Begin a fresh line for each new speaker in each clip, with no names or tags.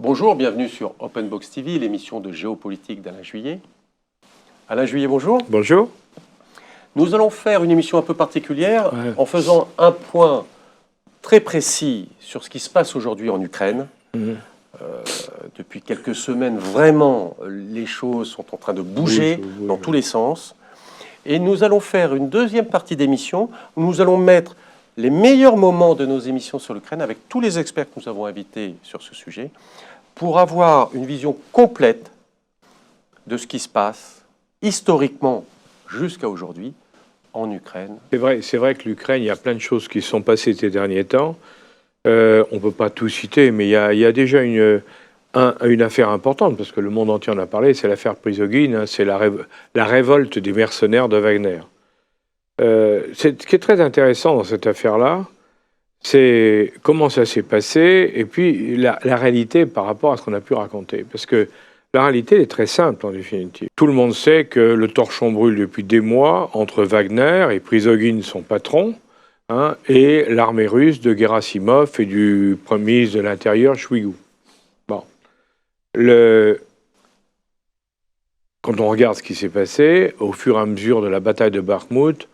Bonjour, bienvenue sur Open Box TV, l'émission de géopolitique d'Alain Juillet. Alain Juillet, bonjour.
Bonjour.
Nous allons faire une émission un peu particulière en faisant un point très précis sur ce qui se passe aujourd'hui en Ukraine. Depuis quelques semaines, vraiment, les choses sont en train de bouger dans tous les sens. Et nous allons faire une deuxième partie d'émission où nous allons mettre les meilleurs moments de nos émissions sur l'Ukraine avec tous les experts que nous avons invités sur ce sujet pour avoir une vision complète de ce qui se passe historiquement jusqu'à aujourd'hui en Ukraine.
C'est vrai que l'Ukraine, il y a plein de choses qui se sont passées ces derniers temps. On ne peut pas tout citer, mais il y a déjà une affaire importante, parce que le monde entier en a parlé, c'est l'affaire Prigogine, c'est la révolte des mercenaires de Wagner. Ce qui est très intéressant dans cette affaire-là, c'est comment ça s'est passé, et puis la réalité par rapport à ce qu'on a pu raconter. Parce que la réalité est très simple, en définitive. Tout le monde sait que le torchon brûle depuis des mois entre Wagner et Prigogine, son patron, et l'armée russe de Gerasimov et du Premier ministre de l'Intérieur, Shoigu. Bon. Quand on regarde ce qui s'est passé, au fur et à mesure de la bataille de Bakhmout,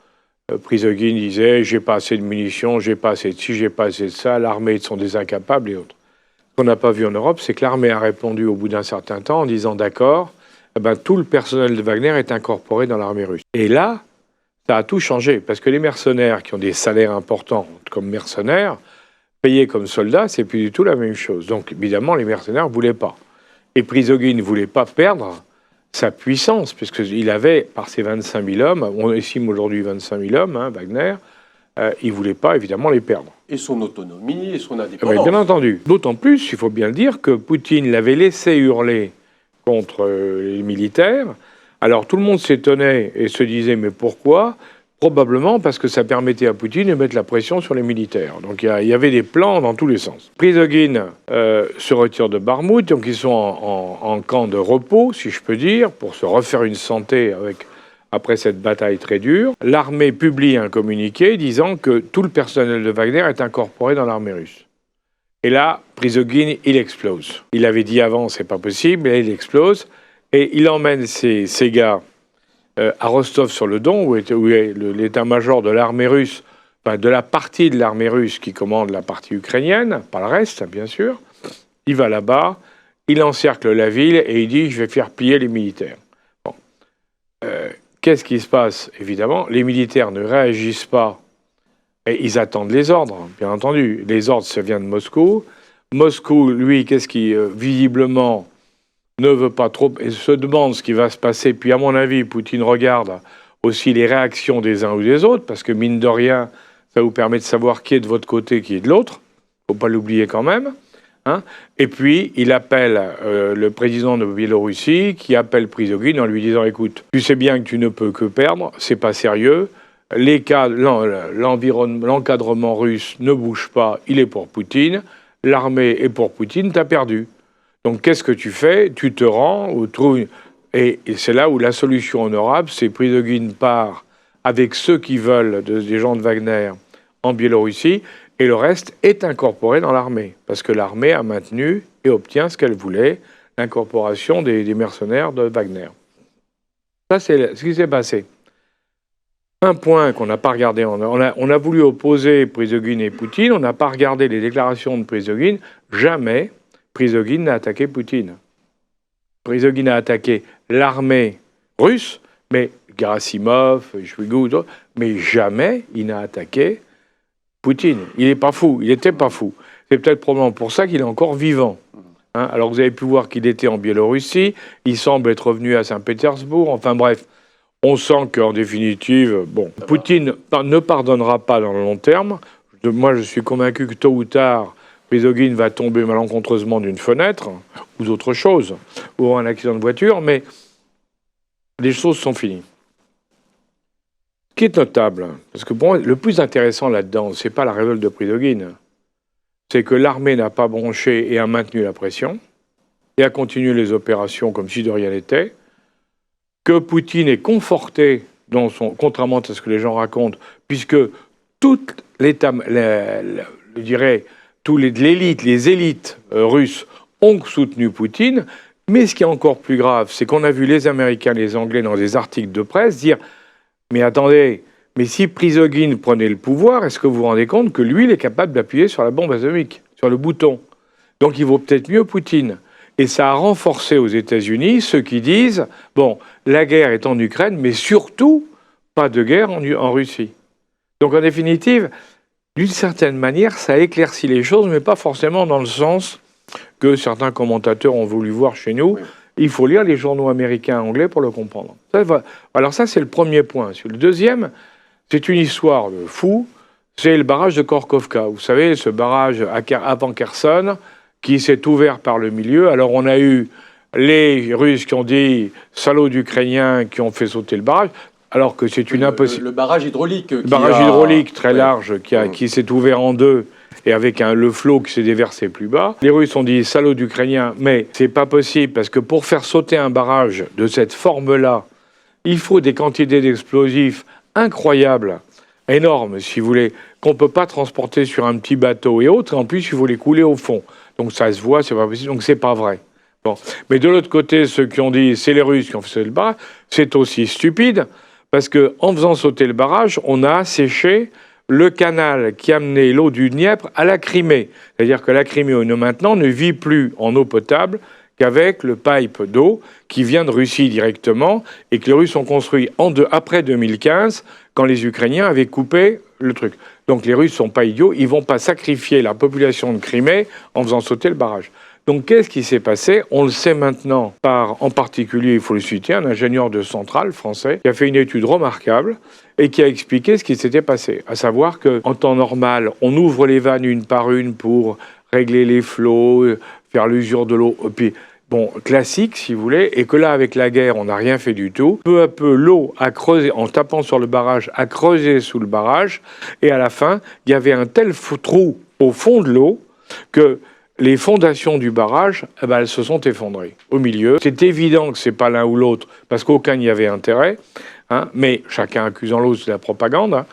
Prigogine disait « j'ai pas assez de munitions, j'ai pas assez de ci, j'ai pas assez de ça, l'armée sont des incapables et autres ». Ce qu'on n'a pas vu en Europe, c'est que l'armée a répondu au bout d'un certain temps en disant « d'accord, tout le personnel de Wagner est incorporé dans l'armée russe ». Et là, ça a tout changé, parce que les mercenaires qui ont des salaires importants comme mercenaires, payés comme soldats, c'est plus du tout la même chose. Donc évidemment, les mercenaires ne voulaient pas. Et Prigogine ne voulait pas perdre sa puissance, puisqu'il avait, par ses 25 000 hommes, on estime aujourd'hui 25 000 hommes, Wagner, il ne voulait pas évidemment les perdre.
Et son autonomie et son indépendance.
Bien entendu. D'autant plus, il faut bien le dire, que Poutine l'avait laissé hurler contre les militaires. Alors tout le monde s'étonnait et se disait mais pourquoi ? Probablement parce que ça permettait à Poutine de mettre la pression sur les militaires. Donc il y avait des plans dans tous les sens. Prigogine se retire de Bakhmout, donc ils sont en camp de repos, si je peux dire, pour se refaire une santé après cette bataille très dure. L'armée publie un communiqué disant que tout le personnel de Wagner est incorporé dans l'armée russe. Et là, Prigogine, il explose. Il avait dit avant, c'est pas possible, et il explose. Et il emmène ses gars à Rostov-sur-le-Don, où est l'état-major de l'armée russe, enfin de la partie de l'armée russe qui commande la partie ukrainienne, pas le reste, bien sûr. Il va là-bas, il encercle la ville et il dit « je vais faire plier les militaires ». Bon. Qu'est-ce qui se passe ? Évidemment, les militaires ne réagissent pas et ils attendent les ordres, bien entendu. Les ordres, ça vient de Moscou. Moscou, lui, qu'est-ce qui, visiblement, ne veut pas trop et se demande ce qui va se passer. Puis, à mon avis, Poutine regarde aussi les réactions des uns ou des autres, parce que, mine de rien, ça vous permet de savoir qui est de votre côté, qui est de l'autre. Il ne faut pas l'oublier quand même. Et puis, il appelle le président de Biélorussie, qui appelle Prigogine en lui disant « Écoute, tu sais bien que tu ne peux que perdre, c'est pas sérieux. L'encadrement russe ne bouge pas, il est pour Poutine. L'armée est pour Poutine, t'as perdu. Donc, qu'est-ce que tu fais ? Tu te rends ou trouves... » Et c'est là où la solution honorable, c'est Prigogine part avec ceux qui veulent, des gens de Wagner, en Biélorussie, et le reste est incorporé dans l'armée. Parce que l'armée a maintenu et obtient ce qu'elle voulait, l'incorporation des mercenaires de Wagner. Ça, c'est ce qui s'est passé. Un point qu'on n'a pas regardé, on a voulu opposer Prigogine et Poutine, on n'a pas regardé les déclarations de Prigogine, jamais Prigogine n'a attaqué Poutine. Prigogine a attaqué l'armée russe, mais Gerasimov, Shoigu, mais jamais il n'a attaqué Poutine. Il n'est pas fou, il n'était pas fou. C'est peut-être probablement pour ça qu'il est encore vivant. Alors vous avez pu voir qu'il était en Biélorussie, il semble être revenu à Saint-Pétersbourg, enfin bref, on sent qu'en définitive, Poutine ne pardonnera pas dans le long terme. Moi je suis convaincu que tôt ou tard, Prigogine va tomber malencontreusement d'une fenêtre, ou d'autre chose, ou un accident de voiture, mais les choses sont finies. Ce qui est notable, parce que pour moi, le plus intéressant là-dedans, c'est pas la révolte de Prigogine, c'est que l'armée n'a pas bronché et a maintenu la pression, et a continué les opérations comme si de rien n'était, que Poutine est conforté dans contrairement à ce que les gens racontent, puisque toute l'État, je dirais, les élites russes ont soutenu Poutine. Mais ce qui est encore plus grave, c'est qu'on a vu les Américains, les Anglais, dans des articles de presse dire « Mais attendez, mais si Prigogine prenait le pouvoir, est-ce que vous vous rendez compte que lui, il est capable d'appuyer sur la bombe atomique, sur le bouton? Donc il vaut peut-être mieux Poutine. » Et ça a renforcé aux États-Unis ceux qui disent « Bon, la guerre est en Ukraine, mais surtout pas de guerre en Russie. » Donc en définitive, d'une certaine manière, ça éclaircit les choses, mais pas forcément dans le sens que certains commentateurs ont voulu voir chez nous. Oui. Il faut lire les journaux américains et anglais pour le comprendre. Alors ça, c'est le premier point. Le deuxième, c'est une histoire de fou, c'est le barrage de Korkovka. Vous savez, ce barrage avant Kherson, qui s'est ouvert par le milieu. Alors on a eu les Russes qui ont dit « salauds d'Ukrainiens » qui ont fait sauter le barrage, alors que c'est une impossibilité.
Le barrage hydraulique.
Le barrage hydraulique très large qui s'est ouvert en deux et avec le flot qui s'est déversé plus bas. Les Russes ont dit « salauds d'Ukrainiens », mais c'est pas possible parce que pour faire sauter un barrage de cette forme-là, il faut des quantités d'explosifs incroyables, énormes si vous voulez, qu'on ne peut pas transporter sur un petit bateau et autres, et en plus il faut les couler au fond. Donc ça se voit, c'est pas possible, donc c'est pas vrai. Bon. Mais de l'autre côté, ceux qui ont dit c'est les Russes qui ont fait sauter le barrage, c'est aussi stupide, parce qu'en faisant sauter le barrage, on a asséché le canal qui amenait l'eau du Dniepr à la Crimée. C'est-à-dire que la Crimée, maintenant, ne vit plus en eau potable qu'avec le pipe d'eau qui vient de Russie directement, et que les Russes ont construit après 2015, quand les Ukrainiens avaient coupé le truc. Donc les Russes ne sont pas idiots, ils ne vont pas sacrifier la population de Crimée en faisant sauter le barrage. Donc qu'est-ce qui s'est passé? On le sait maintenant en particulier, il faut le citer, un ingénieur de centrale français qui a fait une étude remarquable et qui a expliqué ce qui s'était passé. À savoir qu'en temps normal, on ouvre les vannes une par une pour régler les flots, faire l'usure de l'eau, puis bon, classique si vous voulez, et que là avec la guerre on n'a rien fait du tout. Peu à peu l'eau a creusé, en tapant sur le barrage, a creusé sous le barrage, et à la fin il y avait un tel trou au fond de l'eau que les fondations du barrage, elles se sont effondrées au milieu. C'est évident que c'est pas l'un ou l'autre, parce qu'aucun n'y avait intérêt, hein, mais chacun accusant l'autre, c'est la propagande. Hein.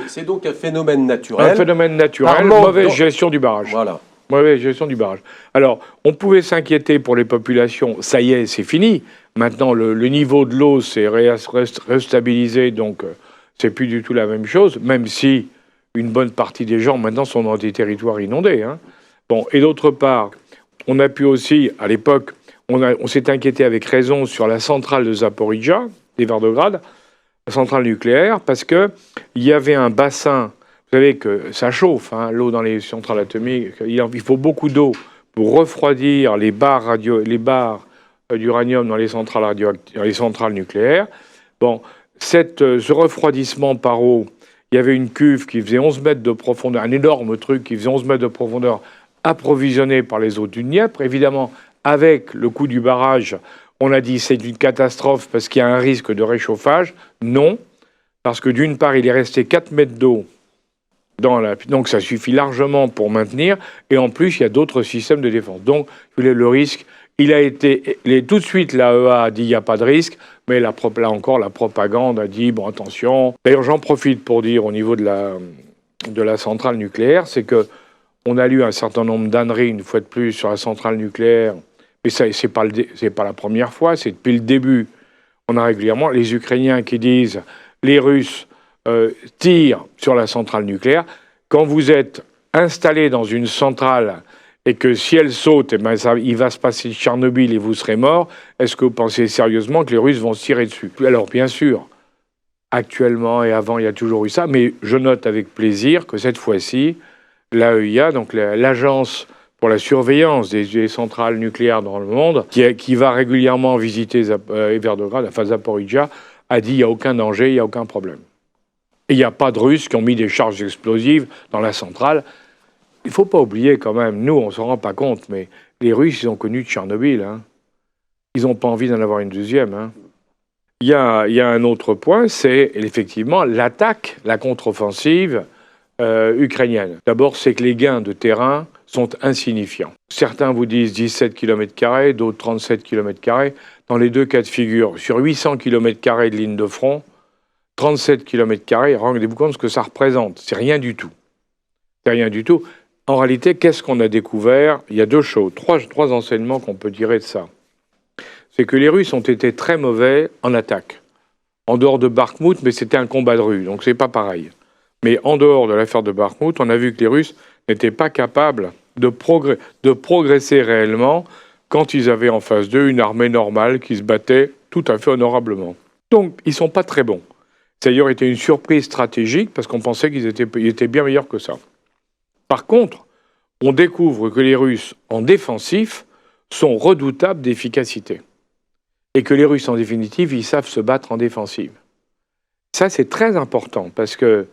C'est donc un phénomène naturel.
Un phénomène naturel, mauvaise gestion du barrage.
Voilà.
Mauvaise gestion du barrage. Alors, on pouvait s'inquiéter pour les populations, ça y est, c'est fini. Maintenant, le niveau de l'eau s'est restabilisé, donc c'est plus du tout la même chose, même si une bonne partie des gens maintenant sont dans des territoires inondés. Hein. Bon, et d'autre part, on a pu aussi, à l'époque, on s'est inquiété avec raison sur la centrale de Zaporijia, des Verdograd, la centrale nucléaire, parce qu'il y avait un bassin. Vous savez que ça chauffe, hein, l'eau dans les centrales atomiques. Il faut beaucoup d'eau pour refroidir les barres d'uranium dans les centrales nucléaires. Bon, ce refroidissement par eau, il y avait une cuve qui faisait 11 mètres de profondeur, un énorme truc qui faisait 11 mètres de profondeur, approvisionné par les eaux du Dniepr. Évidemment, avec le coup du barrage, on a dit c'est une catastrophe parce qu'il y a un risque de réchauffage. Non, parce que d'une part, il est resté 4 mètres d'eau. Donc ça suffit largement pour maintenir, et en plus il y a d'autres systèmes de défense. Donc le risque, tout de suite l'AEA a dit il n'y a pas de risque, mais là encore la propagande a dit bon attention. D'ailleurs j'en profite pour dire au niveau de la centrale nucléaire, c'est que on a lu un certain nombre d'âneries une fois de plus sur la centrale nucléaire, mais ça c'est pas la première fois, c'est depuis le début. On a régulièrement les Ukrainiens qui disent les Russes tirent sur la centrale nucléaire. Quand vous êtes installé dans une centrale et que si elle saute, il va se passer Tchernobyl et vous serez mort, est-ce que vous pensez sérieusement que les Russes vont se tirer dessus? Alors bien sûr, actuellement et avant, il y a toujours eu ça, mais je note avec plaisir que cette fois-ci, l'AEIA, donc l'agence pour la surveillance des centrales nucléaires dans le monde, qui va régulièrement visiter Verdograd, enfin Zaporijia, a dit il n'y a aucun danger, il n'y a aucun problème. Et il n'y a pas de Russes qui ont mis des charges explosives dans la centrale. Il ne faut pas oublier quand même, nous on ne s'en rend pas compte, mais les Russes, ils ont connu Tchernobyl. Hein. Ils n'ont pas envie d'en avoir une deuxième. Hein. Il y a un autre point, c'est effectivement l'attaque, la contre-offensive ukrainienne. D'abord, c'est que les gains de terrain sont insignifiants. Certains vous disent 17 km², d'autres 37 km². Dans les deux cas de figure, sur 800 km² de ligne de front, 37 km², rendez-vous compte de ce que ça représente. C'est rien du tout. C'est rien du tout. En réalité, qu'est-ce qu'on a découvert? Il y a deux choses, trois enseignements qu'on peut tirer de ça. C'est que les Russes ont été très mauvais en attaque. En dehors de Bakhmout, mais c'était un combat de rue, donc c'est pas pareil. Mais en dehors de l'affaire de Bakhmout, on a vu que les Russes n'étaient pas capables de progresser réellement quand ils avaient en face d'eux une armée normale qui se battait tout à fait honorablement. Donc, ils sont pas très bons. Ça a d'ailleurs été une surprise stratégique parce qu'on pensait qu'ils étaient bien meilleurs que ça. Par contre, on découvre que les Russes, en défensif, sont redoutables d'efficacité. Et que les Russes, en définitive, ils savent se battre en défensive. Ça, c'est très important, parce que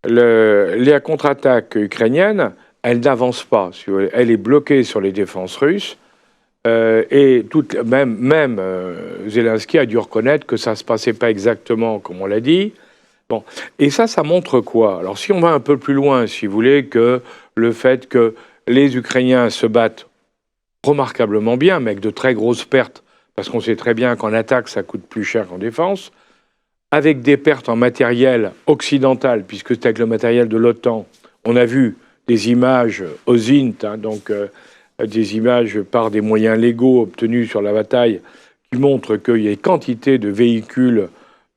la contre-attaque ukrainienne, elle n'avance pas. Elle est bloquée sur les défenses russes, et même Zelensky a dû reconnaître que ça ne se passait pas exactement comme on l'a dit. Bon. Et ça montre quoi? Alors, si on va un peu plus loin, si vous voulez, que le fait que les Ukrainiens se battent remarquablement bien, mais avec de très grosses pertes, parce qu'on sait très bien qu'en attaque, ça coûte plus cher qu'en défense, avec des pertes en matériel occidental, puisque c'est avec le matériel de l'OTAN. On a vu des images au ZINT, donc des images par des moyens légaux obtenus sur la bataille, qui montrent qu'il y a quantité de véhicules,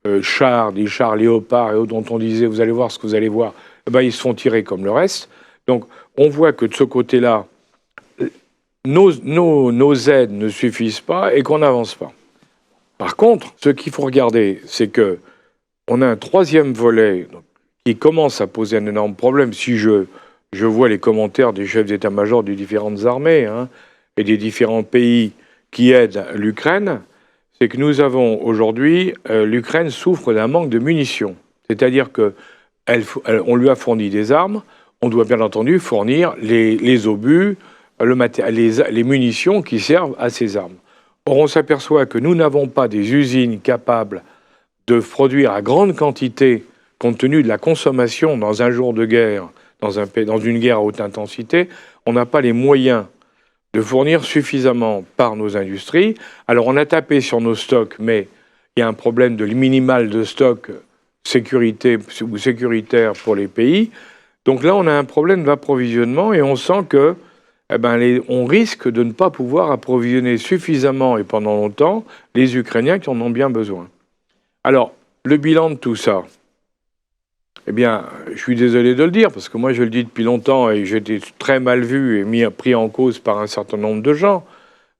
des chars Léopard et autres, dont on disait, vous allez voir ce que vous allez voir, ils se font tirer comme le reste. Donc on voit que de ce côté-là, nos aides ne suffisent pas et qu'on n'avance pas. Par contre, ce qu'il faut regarder, c'est que on a un troisième volet qui commence à poser un énorme problème. Si je vois les commentaires des chefs d'état-major des différentes armées et des différents pays qui aident l'Ukraine, c'est que nous avons aujourd'hui, l'Ukraine souffre d'un manque de munitions. C'est-à-dire qu'on lui a fourni des armes, on doit bien entendu fournir les obus, les munitions qui servent à ces armes. Or, on s'aperçoit que nous n'avons pas des usines capables de produire à grande quantité, compte tenu de la consommation dans un jour de guerre, dans une guerre à haute intensité, on n'a pas les moyens de fournir suffisamment par nos industries. Alors, on a tapé sur nos stocks, mais il y a un problème de minimal de stock sécuritaire pour les pays. Donc là, on a un problème d'approvisionnement et on sent que on risque de ne pas pouvoir approvisionner suffisamment et pendant longtemps les Ukrainiens qui en ont bien besoin. Alors, le bilan de tout ça, je suis désolé de le dire, parce que moi je le dis depuis longtemps et j'ai été très mal vu et pris en cause par un certain nombre de gens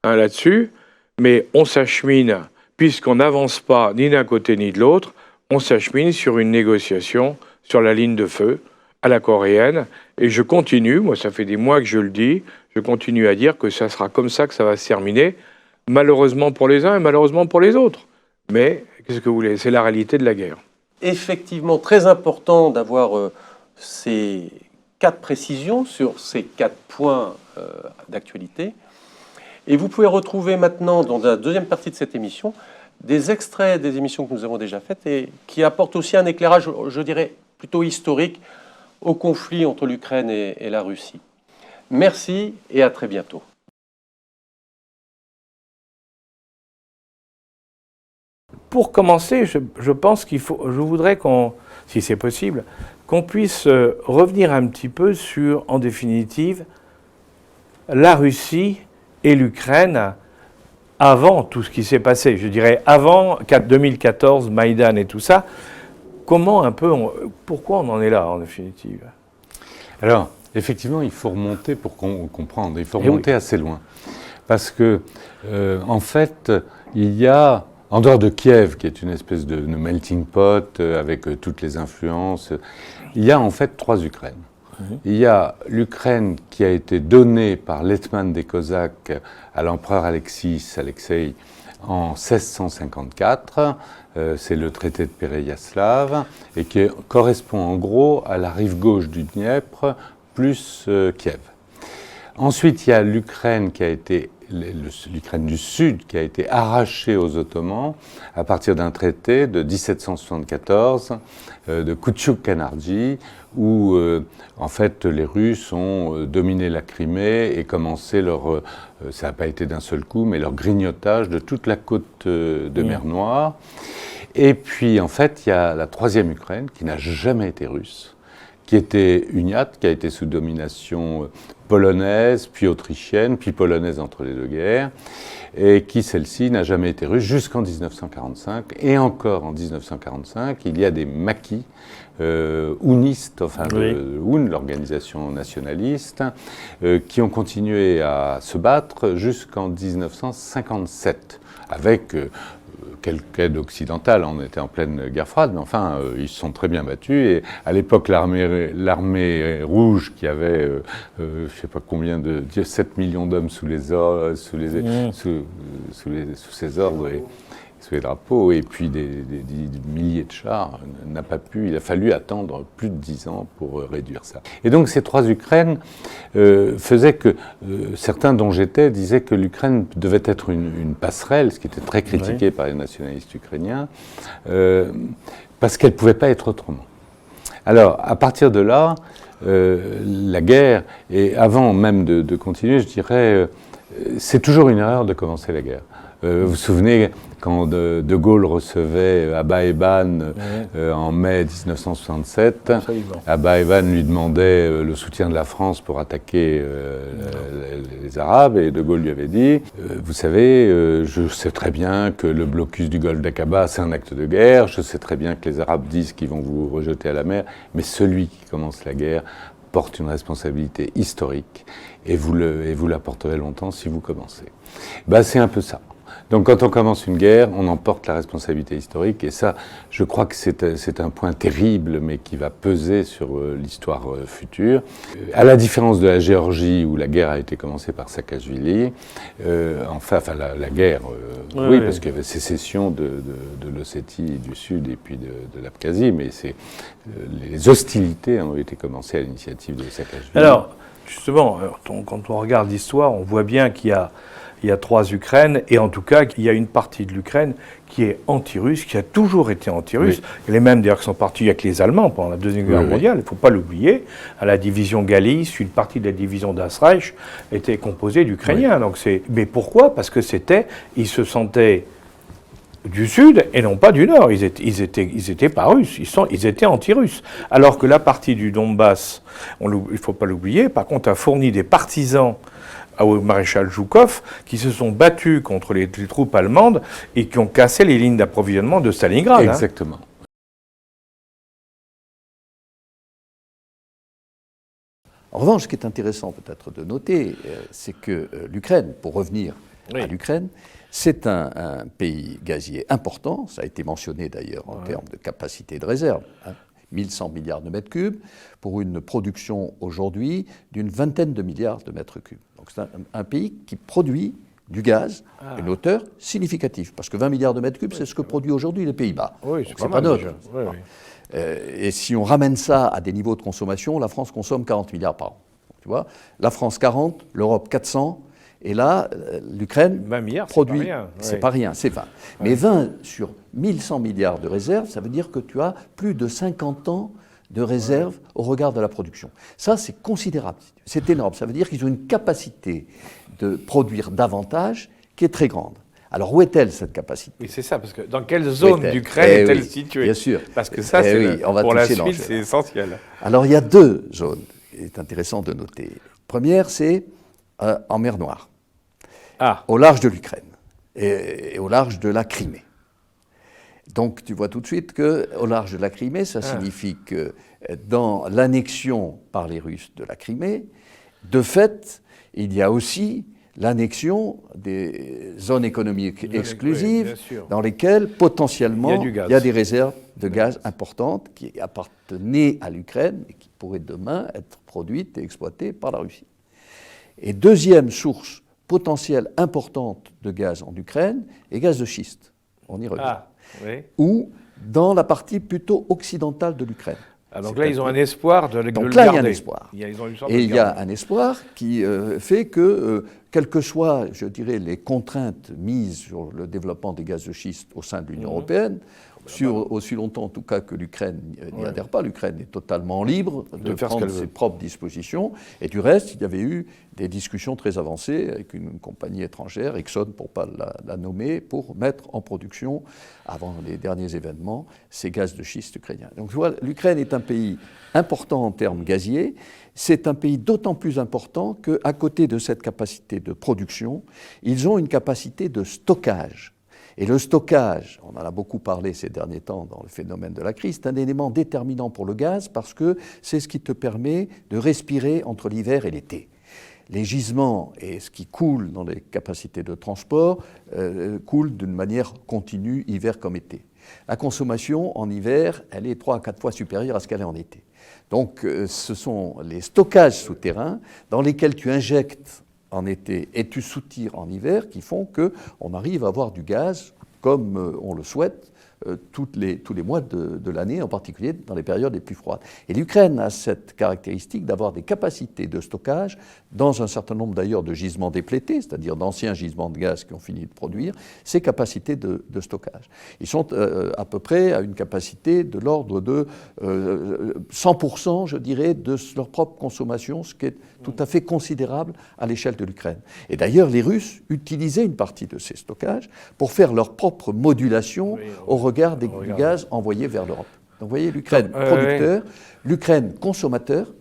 là-dessus, mais on s'achemine, puisqu'on n'avance pas ni d'un côté ni de l'autre, on s'achemine sur une négociation sur la ligne de feu à la coréenne, et je continue, moi ça fait des mois que je le dis, je continue à dire que ça sera comme ça que ça va se terminer, malheureusement pour les uns et malheureusement pour les autres. Mais qu'est-ce que vous voulez, c'est la réalité de la guerre.
Effectivement, très important d'avoir ces 4 précisions sur ces 4 points d'actualité. Et vous pouvez retrouver maintenant, dans la deuxième partie de cette émission, des extraits des émissions que nous avons déjà faites et qui apportent aussi un éclairage, je dirais, plutôt historique au conflit entre l'Ukraine et la Russie. Merci et à très bientôt.
Pour commencer, je pense je voudrais si c'est possible, qu'on puisse revenir un petit peu sur, en définitive, la Russie et l'Ukraine avant tout ce qui s'est passé. Je dirais avant 2014, Maïdan et tout ça. Pourquoi on en est là, en définitive?
Alors, effectivement, il faut remonter pour comprendre. Il faut remonter assez loin. Parce que, en fait, il y a, en dehors de Kiev, qui est une espèce de melting pot avec toutes les influences, il y a en fait 3 Ukraines. Il y a l'Ukraine qui a été donnée par l'Hetman des Cosaques à l'empereur Alexei en 1654. C'est le traité de Péreyaslav et qui correspond en gros à la rive gauche du Dniepr plus Kiev. Ensuite, il y a l'Ukraine qui a été l'Ukraine du Sud qui a été arrachée aux Ottomans à partir d'un traité de 1774 de Koutchouk-Kanarji où en fait les Russes ont dominé la Crimée et commencé ça n'a pas été d'un seul coup, mais leur grignotage de toute la côte de mer Noire. Et puis en fait il y a la 3e Ukraine qui n'a jamais été russe, qui était uniate, qui a été sous domination polonaise, puis autrichienne, puis polonaise entre les deux guerres, et qui, celle-ci, n'a jamais été russe jusqu'en 1945. Et encore en 1945, il y a des maquis ounistes, enfin l'OUN, l'organisation nationaliste, qui ont continué à se battre jusqu'en 1957, avec quelques aides occidentales. On était en pleine guerre froide, mais enfin, ils se sont très bien battus. Et à l'époque, l'armée rouge, qui avait, je ne sais pas combien 7 millions d'hommes sous ses ordres et sous les drapeaux, et puis des milliers de chars, n'a pas pu. Il a fallu attendre plus de 10 ans pour réduire ça. Et donc ces 3 Ukraines faisaient que certains dont j'étais disaient que l'Ukraine devait être une passerelle, ce qui était très critiqué par les nationalistes ukrainiens, parce qu'elle ne pouvait pas être autrement. Alors, à partir de là, la guerre, et avant même de continuer, je dirais, c'est toujours une erreur de commencer la guerre. Vous vous souvenez quand De Gaulle recevait Abba Eban en mai 1967, Abba Eban lui demandait le soutien de la France pour attaquer les Arabes, et De Gaulle lui avait dit vous savez, je sais très bien que le blocus du golfe d'Aqaba c'est un acte de guerre, je sais très bien que les Arabes disent qu'ils vont vous rejeter à la mer, mais celui qui commence la guerre porte une responsabilité historique, et vous la porterez longtemps si vous commencez. Ben, c'est un peu ça. Donc quand on commence une guerre, on en porte la responsabilité historique, et ça, je crois que c'est un point terrible, mais qui va peser sur l'histoire future. À la différence de la Géorgie, où la guerre a été commencée par Saakashvili, la guerre, parce qu'il y avait sécession de l'Ossétie du Sud et puis de l'Abkhazie, mais les hostilités ont été commencées à l'initiative de Saakashvili.
Alors, justement, quand on regarde l'histoire, on voit bien qu'il y a 3 Ukraines, et en tout cas, il y a une partie de l'Ukraine qui est anti-russe, qui a toujours été anti-russe. Oui. Il y a même d'ailleurs qui sont partis avec les Allemands pendant la Deuxième Guerre mondiale, il ne faut pas l'oublier. À la division Galice, une partie de la division d'Asreich était composée d'Ukrainiens. Mais pourquoi ? Parce que ils se sentaient du Sud et non pas du Nord. Ils étaient pas russes, ils étaient anti-russes. Alors que la partie du Donbass, il ne faut pas l'oublier, par contre, a fourni des partisans au maréchal Zhukov, qui se sont battus contre les troupes allemandes et qui ont cassé les lignes d'approvisionnement de Stalingrad.
Exactement.
En revanche, ce qui est intéressant peut-être de noter, c'est que l'Ukraine, pour revenir à l'Ukraine, c'est un pays gazier important, ça a été mentionné d'ailleurs en termes de capacité de réserve, 1100 milliards de mètres cubes, pour une production aujourd'hui d'une vingtaine de milliards de mètres cubes. Donc c'est un pays qui produit du gaz à une hauteur significative, parce que 20 milliards de mètres cubes, c'est ce que produit aujourd'hui les Pays-Bas.
Oui,
c'est pas neutre. Et si on ramène ça à des niveaux de consommation, la France consomme 40 milliards par an. Tu vois, la France 40, l'Europe 400, et là, l'Ukraine produit... C'est pas rien, c'est 20. Mais 20 sur 1100 milliards de réserves, ça veut dire que tu as plus de 50 ans de réserve au regard de la production. Ça, c'est considérable, c'est énorme. Ça veut dire qu'ils ont une capacité de produire davantage qui est très grande. Alors, où est-elle, cette capacité ?
Oui, c'est ça, parce que dans quelle zone d'Ukraine est-elle située ?
Bien sûr.
Parce que ça, pour la suite, c'est essentiel.
Alors, il y a 2 zones, il est intéressant de noter. Première, c'est en mer Noire, au large de l'Ukraine et au large de la Crimée. Donc, tu vois tout de suite qu'au large de la Crimée, ça signifie que dans l'annexion par les Russes de la Crimée, de fait, il y a aussi l'annexion des zones économiques exclusives dans lesquelles, potentiellement, il y a des réserves de gaz importantes qui appartenaient à l'Ukraine et qui pourraient demain être produites et exploitées par la Russie. Et deuxième source potentielle importante de gaz en Ukraine est gaz de schiste. On y revient. Ou dans la partie plutôt occidentale de l'Ukraine.
Donc là, ils ont un espoir de le garder.
Donc là, il y a un espoir. Et il y a un espoir qui fait que, quelles que soient, je dirais, les contraintes mises sur le développement des gaz de schiste au sein de l'Union européenne, aussi longtemps en tout cas que l'Ukraine n'y adhère pas. L'Ukraine est totalement libre de prendre ses propres dispositions. Et du reste, il y avait eu des discussions très avancées avec une compagnie étrangère, Exxon pour ne pas la nommer, pour mettre en production, avant les derniers événements, ces gaz de schiste ukrainiens. Donc voilà, l'Ukraine est un pays important en termes gaziers. C'est un pays d'autant plus important qu'à côté de cette capacité de production, ils ont une capacité de stockage. Et le stockage, on en a beaucoup parlé ces derniers temps dans le phénomène de la crise, c'est un élément déterminant pour le gaz parce que c'est ce qui te permet de respirer entre l'hiver et l'été. Les gisements et ce qui coule dans les capacités de transport coulent d'une manière continue, hiver comme été. La consommation en hiver, elle est 3 à 4 fois supérieure à ce qu'elle est en été. Donc ce sont les stockages souterrains dans lesquels tu injectes en été et tu soutires en hiver qui font qu'on arrive à avoir du gaz comme on le souhaite tous les mois de l'année, en particulier dans les périodes les plus froides. Et l'Ukraine a cette caractéristique d'avoir des capacités de stockage dans un certain nombre d'ailleurs de gisements déplétés, c'est-à-dire d'anciens gisements de gaz qui ont fini de produire, ces capacités de stockage. Ils sont à peu près à une capacité de l'ordre de 100%, je dirais, de leur propre consommation, ce qui est tout à fait considérable à l'échelle de l'Ukraine. Et d'ailleurs, les Russes utilisaient une partie de ces stockages pour faire leur propre modulation au regard du gaz envoyé vers l'Europe. Donc vous voyez, l'Ukraine producteur, l'Ukraine consommateur,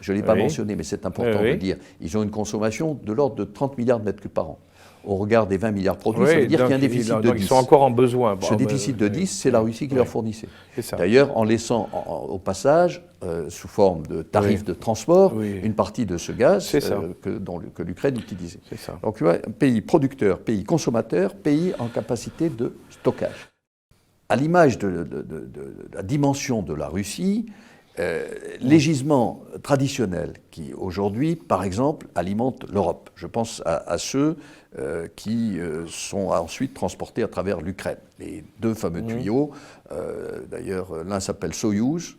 je ne l'ai pas mentionné, mais c'est important de dire, ils ont une consommation de l'ordre de 30 milliards de mètres cubes par an. Au regard des 20 milliards produits, ça veut dire qu'il y a un déficit de 10.
Ils sont encore en besoin.
Ce déficit de 10, c'est la Russie qui leur fournissait. D'ailleurs, en laissant au passage, sous forme de tarifs de transport, une partie de ce gaz que l'Ukraine utilisait. Donc tu vois, pays producteur, pays consommateur, pays en capacité de stockage. À l'image de la dimension de la Russie, les gisements traditionnels qui, aujourd'hui, par exemple, alimentent l'Europe. Je pense à ceux qui sont ensuite transportés à travers l'Ukraine. Les deux fameux tuyaux, d'ailleurs, l'un s'appelle Soyouz,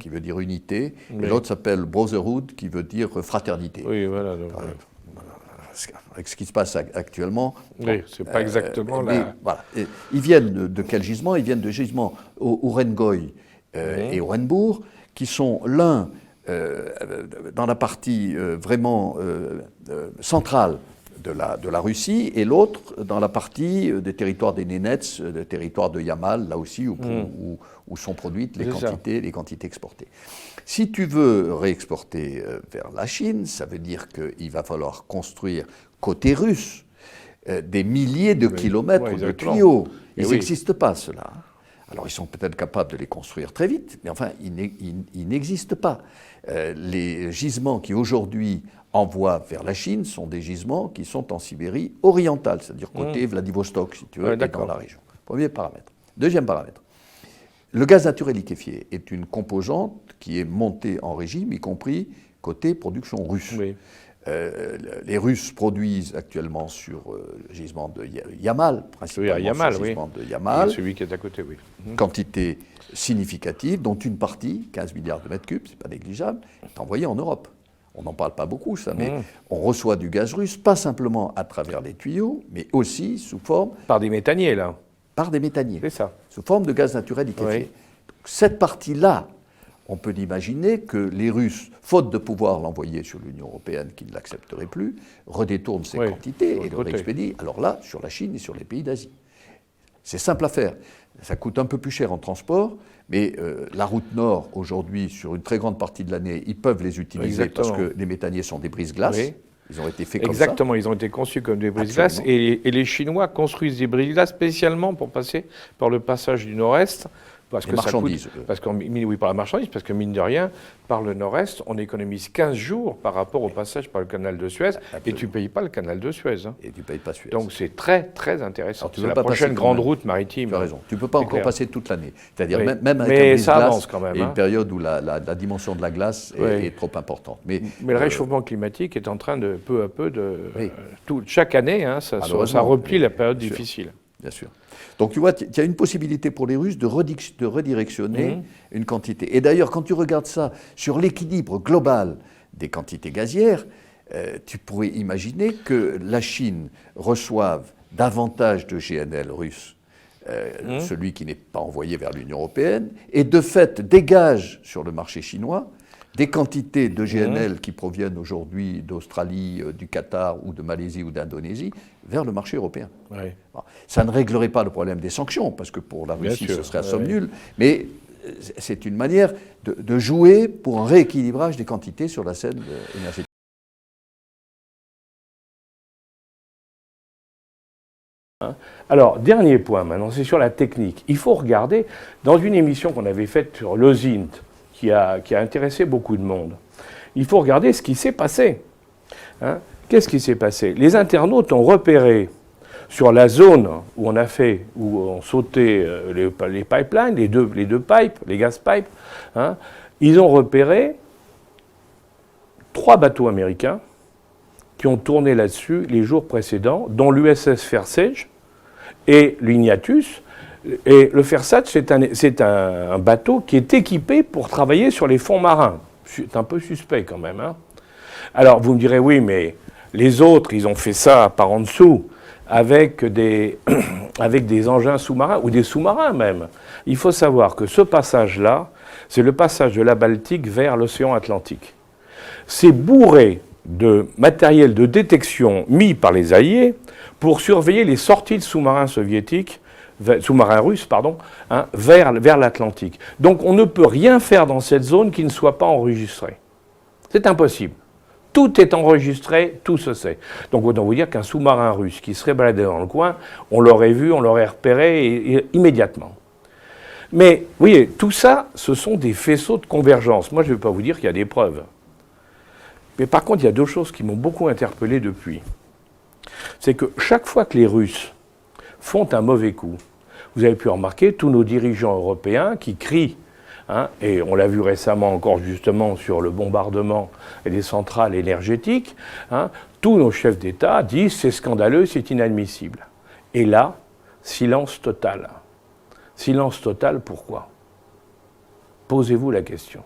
qui veut dire unité, et l'autre s'appelle Brotherhood, qui veut dire fraternité.
Oui, voilà. Donc,
avec ce qui se passe actuellement.
Oui, c'est pas exactement là.
Voilà. Ils viennent de quel gisement? Ils viennent de gisements Urengoy et Orenbourg, qui sont l'un dans la partie vraiment centrale de la Russie, et l'autre dans la partie des territoires des Nénets, des territoires de Yamal, là aussi, où sont produites les quantités exportées. Si tu veux réexporter vers la Chine, ça veut dire qu'il va falloir construire côté russe des milliers de kilomètres de tuyaux. Ils n'existent pas, ceux-là. Alors, ils sont peut-être capables de les construire très vite, mais enfin, ils n'existent pas. Les gisements qui, aujourd'hui, envoient vers la Chine sont des gisements qui sont en Sibérie orientale, c'est-à-dire côté Vladivostok, si tu veux, et dans la région. Premier paramètre. Deuxième paramètre. Le gaz naturel liquéfié est une composante qui est montée en régime, y compris côté production russe. Oui. Les Russes produisent actuellement sur le gisement de Yamal, principalement sur le gisement de Yamal,
celui qui est à côté,
quantité significative, dont une partie, 15 milliards de mètres cubes, c'est pas négligeable, est envoyée en Europe. On n'en parle pas beaucoup, ça, mais on reçoit du gaz russe, pas simplement à travers les tuyaux, mais aussi sous forme...
Par des méthaniers, là.
Par des méthaniers.
C'est ça.
Sous forme de gaz naturel liquéfié. Cette partie-là, on peut imaginer que les Russes, faute de pouvoir l'envoyer sur l'Union européenne qui ne l'accepterait plus, redétournent ces quantités et le réexpédient, alors là, sur la Chine et sur les pays d'Asie. C'est simple à faire. Ça coûte un peu plus cher en transport, mais la route nord, aujourd'hui, sur une très grande partie de l'année, ils peuvent les utiliser parce que les méthaniers sont des brises-glaces. Oui. Ils ont été faits comme ça.
Exactement, ils ont été conçus comme des brises-glaces. Et les Chinois construisent des brises-glaces spécialement pour passer par le passage du Nord-Est. Parce que
marchandises.
Oui, par la marchandise, parce que mine de rien, par le Nord-Est, on économise 15 jours par rapport au passage par le canal de Suez, et tu ne payes pas le canal de Suez. Hein.
Et tu ne payes pas Suez.
Donc c'est très, très intéressant. C'est la prochaine grande route maritime.
Tu as raison. Tu ne peux pas encore passer toute l'année. C'est-à-dire même avec un brise-glace, il y a une période où la dimension de la glace est trop importante. Mais
le réchauffement climatique est en train de, peu à peu, chaque année, ça replie la période difficile.
Bien sûr. Donc tu vois, il y a une possibilité pour les Russes de redirectionner une quantité. Et d'ailleurs, quand tu regardes ça sur l'équilibre global des quantités gazières, tu pourrais imaginer que la Chine reçoive davantage de GNL russe celui qui n'est pas envoyé vers l'Union européenne, et de fait dégage sur le marché chinois des quantités de GNL qui proviennent aujourd'hui d'Australie, du Qatar ou de Malaisie ou d'Indonésie vers le marché européen.
Oui.
Bon, ça ne réglerait pas le problème des sanctions, parce que pour la Russie, ce serait à somme nulle, mais c'est une manière de jouer pour un rééquilibrage des quantités sur la scène énergétique.
Alors, dernier point maintenant, c'est sur la technique. Il faut regarder, dans une émission qu'on avait faite sur l'OSINT, qui a intéressé beaucoup de monde, il faut regarder ce qui s'est passé. Hein? Qu'est-ce qui s'est passé? Les internautes ont repéré sur la zone où on sautait les pipelines, les deux pipes, les gas pipes, hein, ils ont repéré 3 bateaux américains qui ont tourné là-dessus les jours précédents, dont l'USS Fairseige et l'Ignatius. Et le Fairseige, c'est un bateau qui est équipé pour travailler sur les fonds marins. C'est un peu suspect quand même. Hein. Alors vous me direz, oui, mais les autres, ils ont fait ça par en dessous, avec des engins sous-marins, ou des sous-marins même. Il faut savoir que ce passage-là, c'est le passage de la Baltique vers l'océan Atlantique. C'est bourré de matériel de détection mis par les Alliés pour surveiller les sorties de sous-marins soviétiques, sous-marins russes, pardon, hein, vers l'Atlantique. Donc on ne peut rien faire dans cette zone qui ne soit pas enregistré. C'est impossible. Tout est enregistré, tout se sait. Donc autant vous dire qu'un sous-marin russe qui serait baladé dans le coin, on l'aurait vu, on l'aurait repéré immédiatement. Mais, vous voyez, tout ça, ce sont des faisceaux de convergence. Moi, je ne vais pas vous dire qu'il y a des preuves. Mais par contre, il y a 2 choses qui m'ont beaucoup interpellé depuis. C'est que chaque fois que les Russes font un mauvais coup, vous avez pu remarquer tous nos dirigeants européens qui crient, hein, et on l'a vu récemment encore justement sur le bombardement des centrales énergétiques, hein, tous nos chefs d'État disent c'est scandaleux, c'est inadmissible. Et là, silence total. Silence total, pourquoi? Posez-vous la question.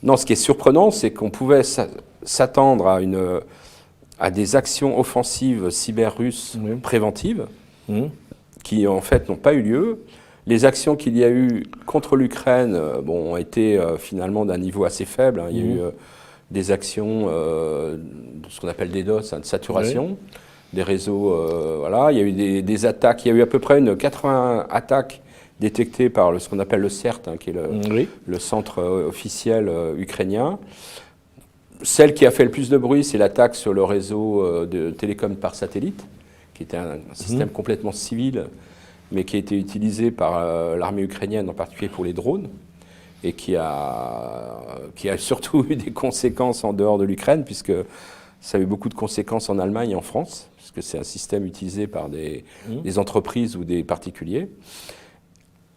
Non, ce qui est surprenant, c'est qu'on pouvait s'attendre à des actions offensives cyber russes préventives, qui en fait n'ont pas eu lieu. Les actions qu'il y a eu contre l'Ukraine ont été finalement d'un niveau assez faible. Hein. Il y a eu des actions de ce qu'on appelle des DOS, hein, de saturation des réseaux. Voilà. Il y a eu des attaques. Il y a eu à peu près 80 attaques détectées par ce qu'on appelle le CERT, hein, qui est le centre officiel ukrainien. Celle qui a fait le plus de bruit, c'est l'attaque sur le réseau de télécom par satellite, qui était un système complètement civil, mais qui a été utilisé par l'armée ukrainienne, en particulier pour les drones, et qui a surtout eu des conséquences en dehors de l'Ukraine, puisque ça a eu beaucoup de conséquences en Allemagne et en France, puisque c'est un système utilisé par des entreprises ou des particuliers.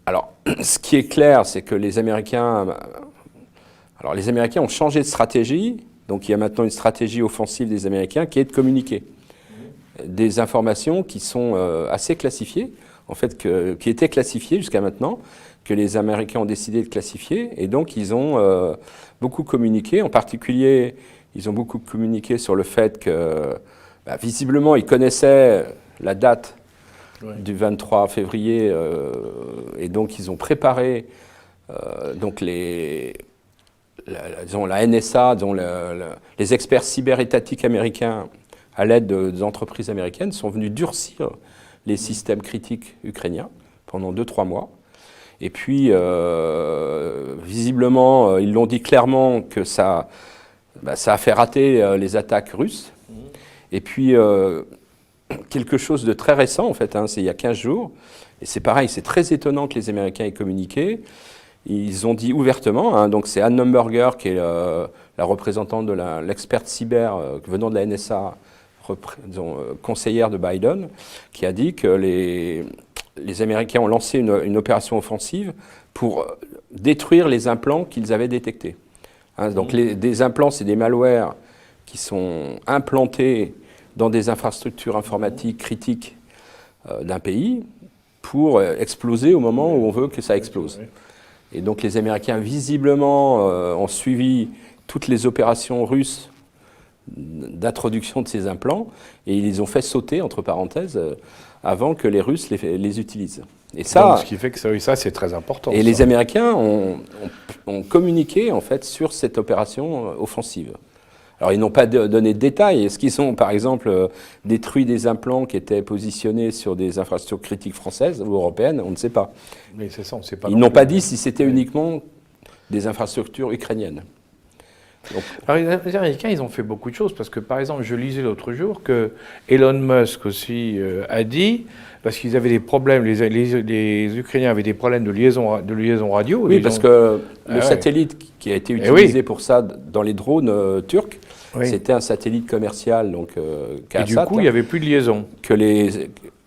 Alors, ce qui est clair, c'est que les Américains ont changé de stratégie. Donc, il y a maintenant une stratégie offensive des Américains qui est de communiquer des informations qui sont assez classifiées, en fait, qui étaient classifiées jusqu'à maintenant, que les Américains ont décidé de classifier. Et donc, ils ont beaucoup communiqué. En particulier, ils ont beaucoup communiqué sur le fait que, visiblement, ils connaissaient la date du 23 février, et donc ils ont préparé donc la NSA, les experts cyberétatiques américains, à l'aide des entreprises américaines, sont venus durcir les systèmes critiques ukrainiens pendant 2-3 mois. Et puis, visiblement, ils l'ont dit clairement que ça a fait rater les attaques russes. Et puis, quelque chose de très récent, en fait, hein, c'est il y a 15 jours, et c'est pareil, c'est très étonnant que les Américains aient communiqué. Ils ont dit ouvertement, hein, donc c'est Anne Numberger, qui est la représentante de l'experte cyber venant de la NSA, conseillère de Biden, qui a dit que les Américains ont lancé une opération offensive pour détruire les implants qu'ils avaient détectés. Hein, donc des implants, c'est des malwares qui sont implantés dans des infrastructures informatiques critiques d'un pays pour exploser au moment où on veut que ça explose. Et donc les Américains, visiblement, ont suivi toutes les opérations russes d'introduction de ces implants, et ils les ont fait sauter, entre parenthèses, avant que les Russes les utilisent. Et ça,
donc, ce qui fait que ça c'est très important.
Et les Américains ont communiqué, en fait, sur cette opération offensive. Alors, ils n'ont pas donné de détails. Est-ce qu'ils ont, par exemple, détruit des implants qui étaient positionnés sur des infrastructures critiques françaises ou européennes? On ne sait pas.
Mais c'est ça, on ne sait pas.
Ils n'ont pas dit si c'était uniquement des infrastructures ukrainiennes.
Donc, alors, les Américains, ils ont fait beaucoup de choses, parce que, par exemple, je lisais l'autre jour que Elon Musk aussi a dit, parce qu'ils avaient des problèmes, les Ukrainiens avaient des problèmes de liaison radio.
Oui, parce que le satellite qui a été utilisé pour ça dans les drones turcs, c'était un satellite commercial, donc
et du coup, il n'y avait plus de liaison.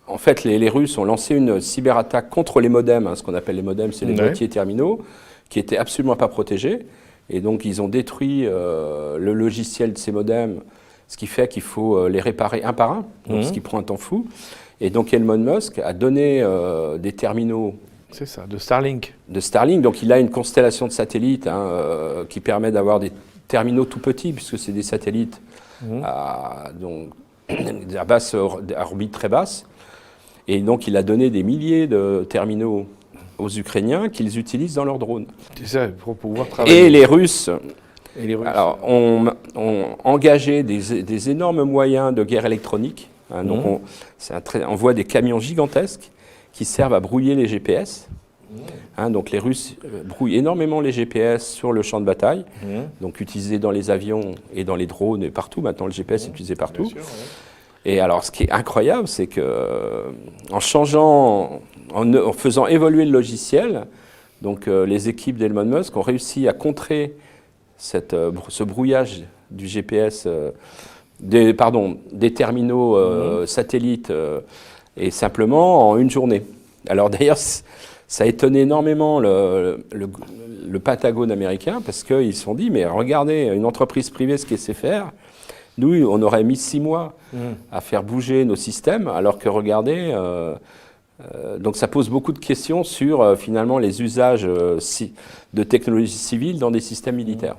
En fait, les Russes ont lancé une cyberattaque contre les modems, ce qu'on appelle les modems, c'est les boîtiers terminaux, qui n'étaient absolument pas protégés. Et donc, ils ont détruit le logiciel de ces modems, ce qui fait qu'il faut les réparer un par un, donc ce qui prend un temps fou. Et donc, Elon Musk a donné des terminaux.
C'est ça, de Starlink.
De Starlink. Donc, il a une constellation de satellites qui permet d'avoir des terminaux tout petits, puisque c'est des satellites à orbite très basse. Et donc, il a donné des milliers de terminaux aux Ukrainiens qu'ils utilisent dans leurs drones.
C'est ça, pour pouvoir travailler.
Et les Russes, alors, ont engagé des énormes moyens de guerre électronique. Donc on envoie des camions gigantesques qui servent à brouiller les GPS. Donc les Russes brouillent énormément les GPS sur le champ de bataille, donc utilisés dans les avions et dans les drones et partout. Maintenant, le GPS est utilisé partout. Bien sûr, Et alors, ce qui est incroyable, c'est que en faisant évoluer le logiciel, donc les équipes d'Elon Musk ont réussi à contrer ce brouillage du GPS, des terminaux satellites, et simplement en une journée. Alors d'ailleurs, ça a étonné énormément le Pentagone américain, parce qu'ils se sont dit, mais regardez, une entreprise privée, ce qu'elle sait faire, nous, on aurait mis 6 mois à faire bouger nos systèmes, alors que regardez, donc ça pose beaucoup de questions sur finalement les usages de technologies civiles dans des systèmes militaires.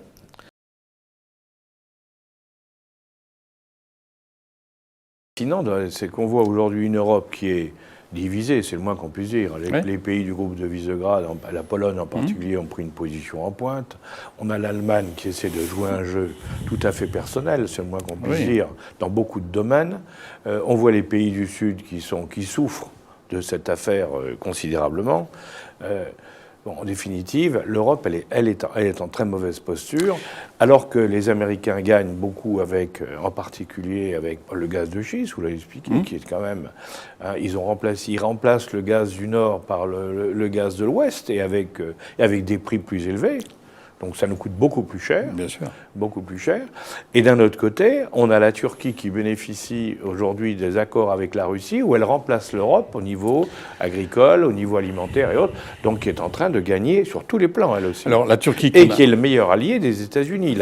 Sinon, c'est qu'on voit aujourd'hui une Europe qui est divisée, c'est le moins qu'on puisse dire. Les pays du groupe de Visegrad, la Pologne en particulier, ont pris une position en pointe. On a l'Allemagne qui essaie de jouer un jeu tout à fait personnel, c'est le moins qu'on puisse dire, dans beaucoup de domaines. On voit les pays du Sud qui souffrent de cette affaire considérablement. En définitive, l'Europe, elle est en très mauvaise posture, alors que les Américains gagnent beaucoup en particulier avec le gaz de schiste, vous l'avez expliqué, qui est quand même... ils remplacent le gaz du Nord par le gaz de l'Ouest, et avec des prix plus élevés. Donc ça nous coûte beaucoup plus cher.
Bien sûr.
Beaucoup plus cher. Et d'un autre côté, on a la Turquie qui bénéficie aujourd'hui des accords avec la Russie, où elle remplace l'Europe au niveau agricole, au niveau alimentaire et autres, donc qui est en train de gagner sur tous les plans, elle aussi.
Alors la Turquie...
qui est le meilleur allié des États-Unis.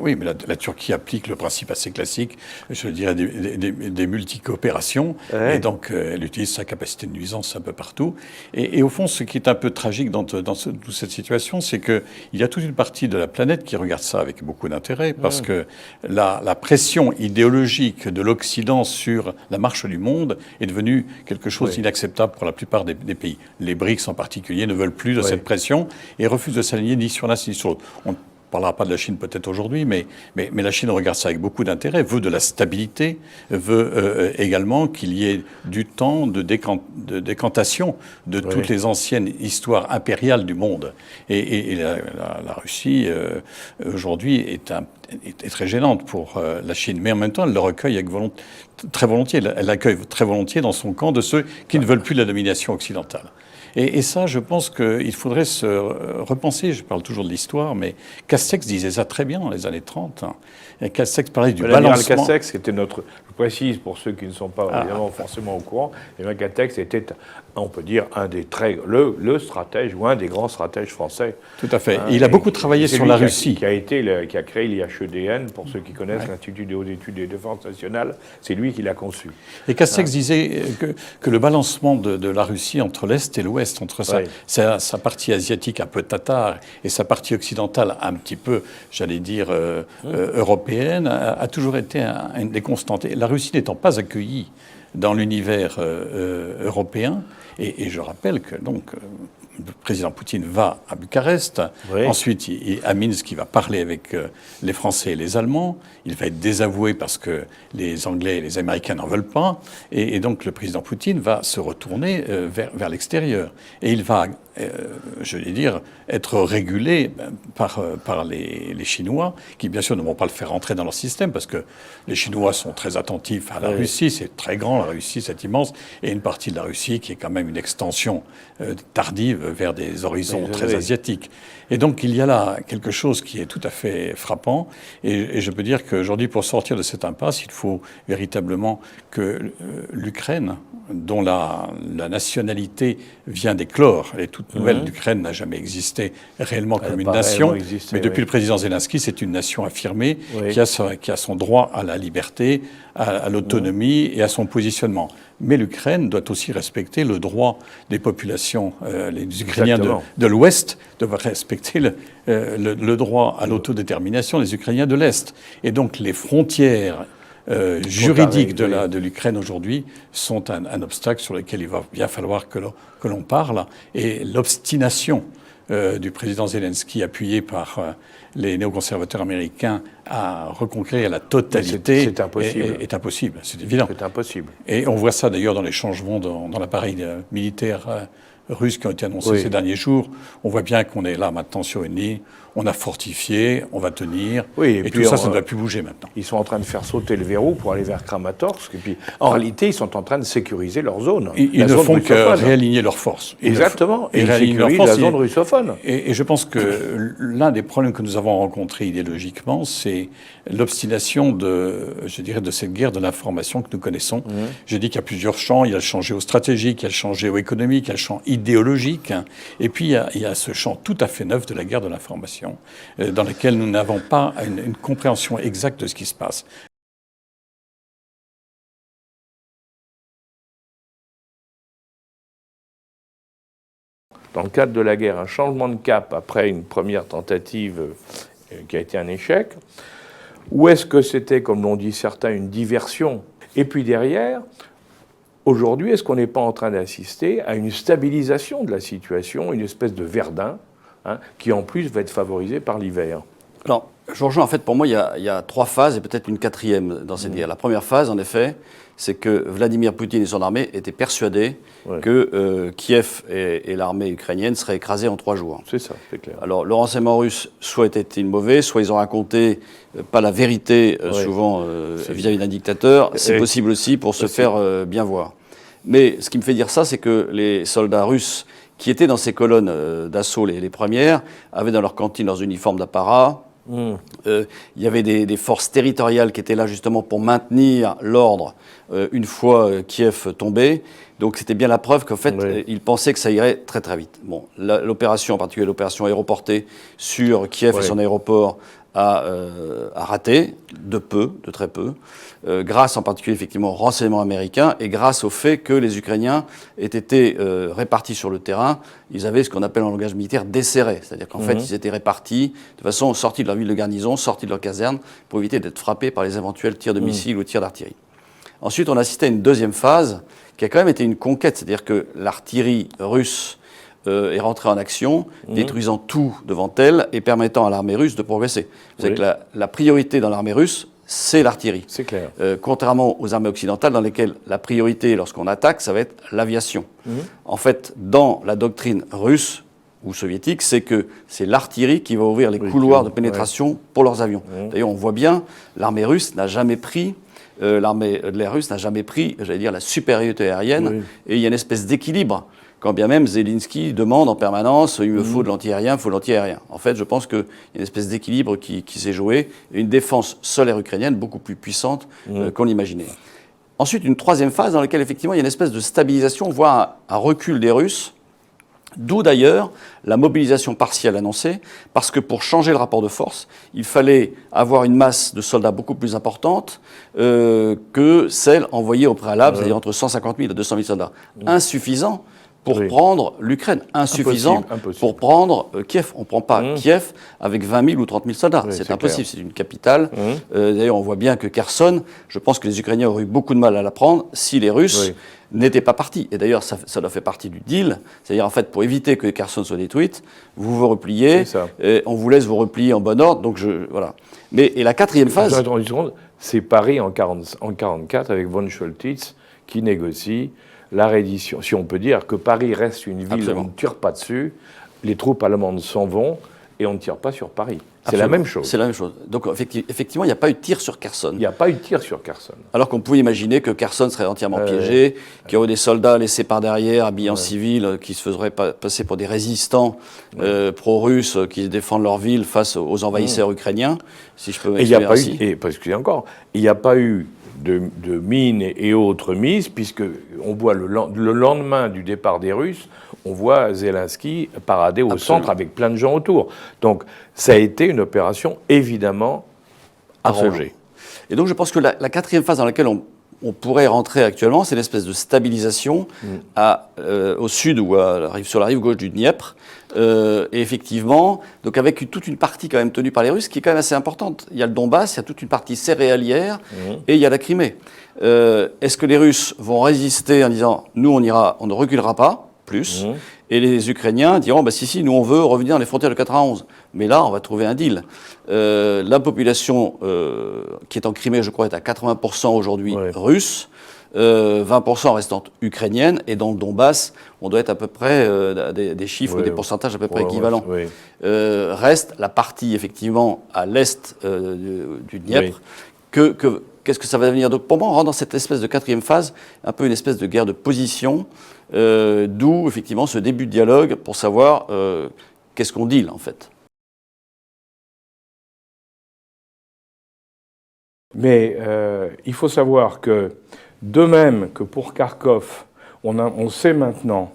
Oui, mais la Turquie applique le principe assez classique, je dirais, des multicoopérations, et donc elle utilise sa capacité de nuisance un peu partout. Et au fond, ce qui est un peu tragique dans toute cette situation, c'est qu'il y a toute une partie de la planète qui regarde ça avec beaucoup d'intérêt, parce que la pression idéologique de l'Occident sur la marche du monde est devenue quelque chose d'inacceptable pour la plupart des pays. Les BRICS en particulier ne veulent plus de cette pression et refusent de s'aligner ni sur l'un ni sur l'autre. On ne parlera pas de la Chine peut-être aujourd'hui, mais la Chine regarde ça avec beaucoup d'intérêt, veut de la stabilité, veut également qu'il y ait du temps de décantation de toutes les anciennes histoires impériales du monde. Et la Russie, aujourd'hui, est très gênante pour la Chine. Mais en même temps, elle le recueille très volontiers. Elle l'accueille très volontiers dans son camp de ceux qui ne veulent plus de la domination occidentale. Et ça, je pense qu'il faudrait se repenser. Je parle toujours de l'histoire, mais Castex disait ça très bien dans les années 30. Et Castex parlait du balancement.
Castex, qui était le
précise pour ceux qui ne sont pas évidemment forcément au courant, Emmanuel Castex était, on peut dire, le stratège ou un des grands stratèges français.
Tout à fait. Il a beaucoup travaillé sur la Russie.
Qui a créé l'IHEDN, pour ceux qui connaissent l'Institut des hautes études de défense nationale, c'est lui qui l'a conçu.
Et Castex disait que le balancement de la Russie entre l'Est et l'Ouest, entre sa partie asiatique un peu tatare et sa partie occidentale un petit peu, j'allais dire, européenne, a toujours été une des constantes. Et la Russie n'étant pas accueillie dans l'univers européen, et je rappelle que donc le président Poutine va à Bucarest, ensuite à Minsk, il va parler avec les Français et les Allemands, il va être désavoué parce que les Anglais et les Américains n'en veulent pas, et donc le président Poutine va se retourner vers l'extérieur. Et il va, je vais dire, être régulé par les Chinois, qui bien sûr ne vont pas le faire entrer dans leur système, parce que les Chinois sont très attentifs à la Russie, c'est très grand, la Russie c'est immense, et une partie de la Russie qui est quand même une extension tardive vers des horizons très asiatiques. Et donc il y a là quelque chose qui est tout à fait frappant, et je peux dire qu'aujourd'hui, pour sortir de cette impasse, il faut véritablement que l'Ukraine, dont la nationalité vient d'éclore, elle est toute nouvelle, l'Ukraine n'a jamais existé réellement comme une nation, mais depuis le président Zelensky, c'est une nation affirmée qui a son droit à la liberté, à l'autonomie et à son positionnement. Mais l'Ukraine doit aussi respecter le droit des populations, les Ukrainiens de l'Ouest doivent respecter le droit à l'autodétermination des Ukrainiens de l'Est. Et donc les frontières juridiques de l'Ukraine aujourd'hui sont un obstacle sur lequel il va bien falloir que l'on parle. Et l'obstination du président Zelensky, appuyé par les néoconservateurs américains, à reconquérir la totalité est impossible, c'est évident.
C'est impossible.
Et on voit ça d'ailleurs dans les changements dans l'appareil militaire russe qui ont été annoncés ces derniers jours. On voit bien qu'on est là maintenant sur une ligne, on a fortifié, on va tenir, et tout ça, ça ne va plus bouger maintenant.
Ils sont en train de faire sauter le verrou pour aller vers Kramatorsk, et puis en réalité, ils sont en train de sécuriser leur zone.
Ils ne font que réaligner leurs forces.
Exactement, et ils sécurisent la zone russophone.
Et je pense que l'un des problèmes que nous avons rencontrés idéologiquement, c'est l'obstination de cette guerre de l'information que nous connaissons. J'ai dit qu'il y a plusieurs champs, il y a le champ géostratégique, il y a le champ géoéconomique, il y a le champ idéologique, et puis il y a ce champ tout à fait neuf de la guerre de l'information, dans lequel nous n'avons pas une compréhension exacte de ce qui se passe.
Dans le cadre de la guerre, un changement de cap après une première tentative qui a été un échec, ou est-ce que c'était, comme l'ont dit certains, une diversion? Et puis derrière, aujourd'hui, est-ce qu'on n'est pas en train d'assister à une stabilisation de la situation, une espèce de Verdun, qui en plus va être favorisé par l'hiver?
Alors, je rejoins, en fait, pour moi, il y a trois phases et peut-être une quatrième dans cette guerre. La première phase, en effet, c'est que Vladimir Poutine et son armée étaient persuadés que Kiev et l'armée ukrainienne seraient écrasés en 3 jours.
C'est ça, c'est clair.
Alors, le renseignement russe, soit était-il mauvais, soit ils ont raconté pas la vérité, souvent vis-à-vis d'un dictateur. C'est possible aussi pour se faire bien voir. Mais ce qui me fait dire ça, c'est que les soldats russes qui étaient dans ces colonnes d'assaut, les premières, avaient dans leur cantine leurs uniformes d'apparat. Il y avait des forces territoriales qui étaient là justement pour maintenir l'ordre une fois Kiev tombé. Donc c'était bien la preuve qu'en fait, ils pensaient que ça irait très très vite. Bon, l'opération, en particulier l'opération aéroportée sur Kiev et son aéroport, a raté de très peu, grâce en particulier effectivement au renseignement américain et grâce au fait que les Ukrainiens aient été répartis sur le terrain. Ils avaient ce qu'on appelle en langage militaire desserré, c'est-à-dire qu'en fait ils étaient répartis de façon sortis de leur ville de garnison, sortis de leur caserne pour éviter d'être frappés par les éventuels tirs de missiles ou tirs d'artillerie. Ensuite, on a assisté à une deuxième phase qui a quand même été une conquête, c'est-à-dire que l'artillerie russe est rentrée en action, détruisant tout devant elle et permettant à l'armée russe de progresser. Vous savez que la priorité dans l'armée russe, c'est l'artillerie.
C'est clair.
Contrairement aux armées occidentales dans lesquelles la priorité lorsqu'on attaque, ça va être l'aviation. En fait, dans la doctrine russe ou soviétique, c'est que c'est l'artillerie qui va ouvrir les couloirs de pénétration pour leurs avions. D'ailleurs, on voit bien, l'armée russe n'a jamais pris l'armée de l'air russe n'a jamais pris, j'allais dire, la supériorité aérienne, et il y a une espèce d'équilibre quand bien même Zelensky demande en permanence « il me faut de l'antiaérien, il me faut de l'antiaérien ». En fait, je pense qu'il y a une espèce d'équilibre qui s'est joué, et une défense solaire ukrainienne beaucoup plus puissante qu'on l'imaginait. Ensuite, une troisième phase dans laquelle, effectivement, il y a une espèce de stabilisation, voire un recul des Russes, d'où d'ailleurs la mobilisation partielle annoncée, parce que pour changer le rapport de force, il fallait avoir une masse de soldats beaucoup plus importante que celle envoyée au préalable, c'est-à-dire entre 150 000 et 200 000 soldats. Insuffisant pour prendre l'Ukraine, insuffisant pour prendre Kiev. On ne prend pas Kiev avec 20 000 ou 30 000 soldats, c'est impossible, c'est une capitale. D'ailleurs, on voit bien que Kherson, je pense que les Ukrainiens auraient eu beaucoup de mal à la prendre si les Russes n'étaient pas partis. Et d'ailleurs, ça doit faire partie du deal, c'est-à-dire en fait, pour éviter que Kherson soit détruite, vous vous repliez, et on vous laisse vous replier en bon ordre, donc voilà. Et la quatrième phase...
C'est Paris en 1944 avec von Choltitz qui négocie la reddition. Si on peut dire que Paris reste une ville où on ne tire pas dessus, les troupes allemandes s'en vont et on ne tire pas sur Paris. C'est la même chose.
C'est la même chose. Donc effectivement, il n'y a pas eu de tir sur Kherson.
Il n'y a pas eu de tir sur Kherson.
Alors qu'on pouvait imaginer que Kherson serait entièrement piégé, qu'il y aurait des soldats laissés par derrière, habillés en civil, qui se feraient passer pour des résistants pro-russes qui défendent leur ville face aux envahisseurs ukrainiens, si je peux m'exprimer ainsi.
Et encore, il n'y a pas eu de mines et autres mises, puisque on voit le lendemain du départ des Russes, on voit Zelensky parader au centre avec plein de gens autour. Donc ça a été une opération évidemment arrangée.
Et donc je pense que la quatrième phase dans laquelle on pourrait rentrer actuellement, c'est l'espèce de stabilisation au sud ou sur la rive gauche du Dniepr. Et effectivement, donc avec toute une partie quand même tenue par les Russes, qui est quand même assez importante. Il y a le Donbass, il y a toute une partie céréalière, et il y a la Crimée. Est-ce que les Russes vont résister en disant « nous on ne reculera pas plus », et les Ukrainiens diront bah, « si, nous on veut revenir dans les frontières de 91 ». Mais là, on va trouver un deal. La population qui est en Crimée, je crois, est à 80% aujourd'hui russe. 20% restante ukrainienne, et dans le Donbass, on doit être à peu près des chiffres, des pourcentages à peu près équivalents. Reste la partie, effectivement, à l'est du Dniepr. Qu'est-ce que ça va devenir? Donc pour moi, on rentre dans cette espèce de quatrième phase, un peu une espèce de guerre de position, d'où, effectivement, ce début de dialogue pour savoir qu'est-ce qu'on deal, en fait.
Mais il faut savoir que, de même que pour Kharkov, on sait maintenant